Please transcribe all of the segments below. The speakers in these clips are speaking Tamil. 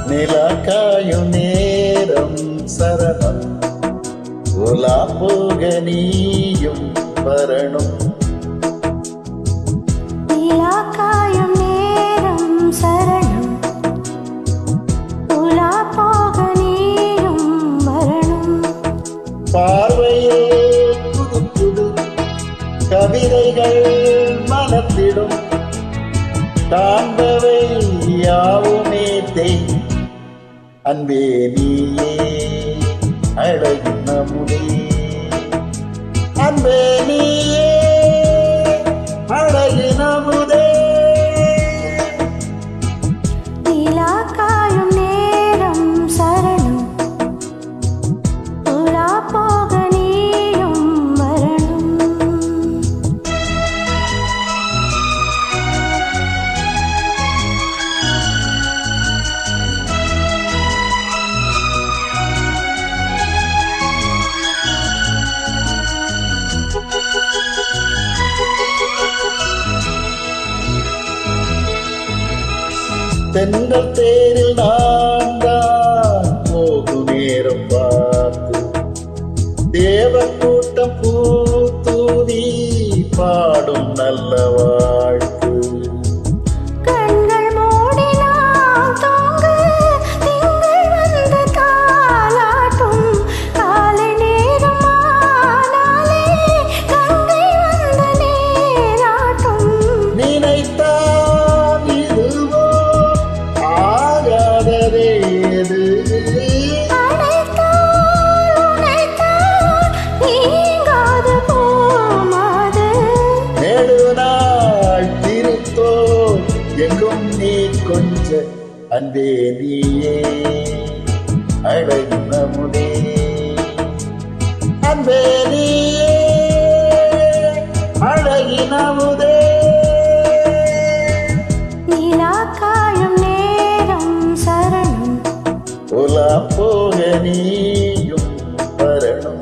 நிலாக்காயும் நேரம் சரணம், உலா போக நீயும் வரணும். நிலாக்காயும் நேரம் சரணம், உலா போக நீயும் வரணும். பார்வையே புது புது கவிதைகள் மலர்ந்திடும், காண்பவை யாவுமே தேய். அன்பே நீயே அழகின் நமுதே, அன்பே நீயே அழகின் நமுதே. நிலாக்காயும் நேரம் சரணம், உலா போக நீயும் வரணும். தென்றல் தேரில் நான் தான் போகும் நேரம் பார்த்து, தேவ கூட்டம் பூத்தூவி பாடும் நல்ல வாழ்த்து. கண்கள் மூடினால் தூங்க திங்கள் வந்து தாலாட்டும், காலை நேரம் ஆனாலே கங்கை வந்து நீராட்டும். நினைத்தான் இதுவோ ஆகாததேது, அழைத்தால் உனைத்தான் நீங்காது போமாது. நெடுநாள் திருத்தோ எங்கும் நீ கொஞ்ச. அன்பே நீயே அழகின் நமுதே, அன்பே நீயே அழகின் நமுதே. நிலாக்காயும் நேரம் சரணம், உலா போக நீயும் வரணும்.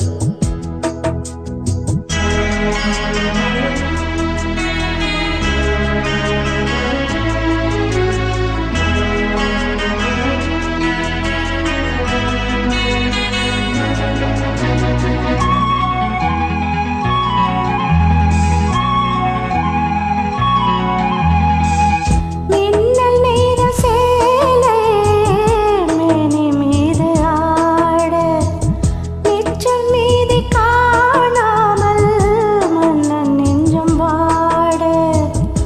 மின்னல் நேர சேலை மேனி மீது ஆட, மிச்சம் மீதி காணாமல் மன்னன் நெஞ்சம் வாட.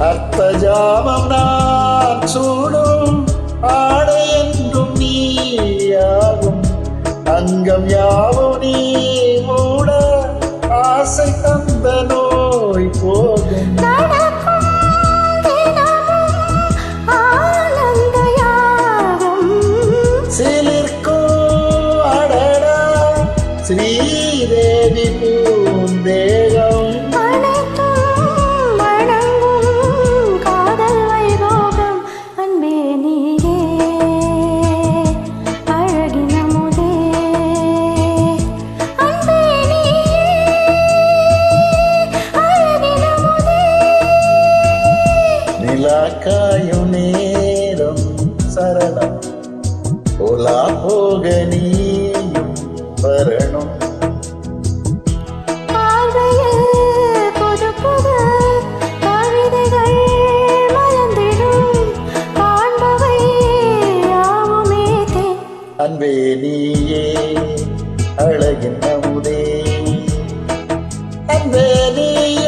அர்த்த ஜாமம் நான் சூடும் ஆடை என்றும் நீயாகும், அங்கம் யாவும் நீ மூட ஆசை தந்த நோய் போகும். நடக்கும் தினமும் ஆனந்த யாகம், சிலிர்க்கும் அடடா ஸ்ரீதேவி பூந்தேகம். அனைத்தும் வணங்கும் காதல் வைபோகம். அன்பே நீயே அழகின் அமுதே, அன்பே நீயே அழகின் அமுதே. நிலாக்காயும் நேரம் சரணம், உலா போக நீயும் வரணும். பார்வையில் புது புது கவிதைகள் மலர்ந்திடும், காண்பவை யாவுமே தேன். அன்பே நீயே அழகின் நமுதே, அன்பே நீயே